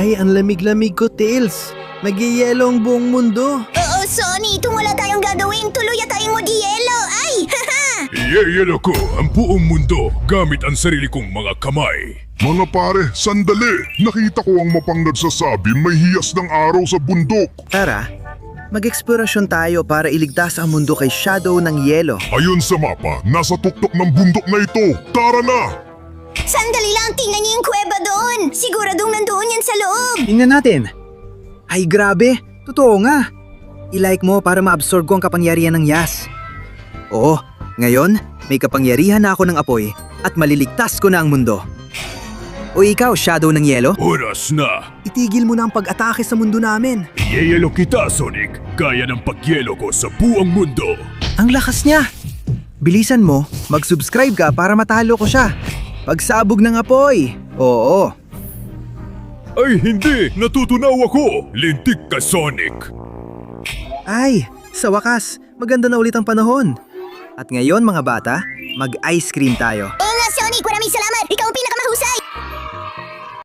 Ay, ang lamig-lamig ko, Tails. Magyayelo ang buong mundo. Oo, Sonny, kung wala tayong gagawin, tuluyan tayong mag-yelo. Ay, haha! Iyayelo ko ang buong mundo gamit ang sarili kong mga kamay. Mga pare, sandali! Nakita ko ang mapang nagsasabi may hiyas ng araw sa bundok. Tara, mag-eksplorasyon tayo para iligtas ang mundo kay Shadow ng Yelo. Ayon sa mapa, nasa tuktok ng bundok na ito. Tara na! Sandali lang, tingnan niyo yung kuweba doon. Siguradong nandoon yan sa loob. Tingnan natin. Ay grabe, totoo nga. I-like mo para ma-absorb ko ang kapangyarihan ng Yas. Oo, ngayon may kapangyarihan na ako ng apoy at maliligtas ko na ang mundo. O ikaw, Shadow ng Yelo? Oras na! Itigil mo na ang pag-atake sa mundo namin. Iyayelo kita, Sonic! Gaya ng pagyelo ko sa buong mundo! Ang lakas niya! Bilisan mo, mag-subscribe ka para matalo ko siya. Pagsabog ng apoy. Oo. Ay hindi! Natutunaw ako! Lintik ka, Sonic! Ay, sa wakas, maganda na ulit ang panahon. At ngayon mga bata, mag-ice cream tayo. Oo nga, Sonic, maraming salamat.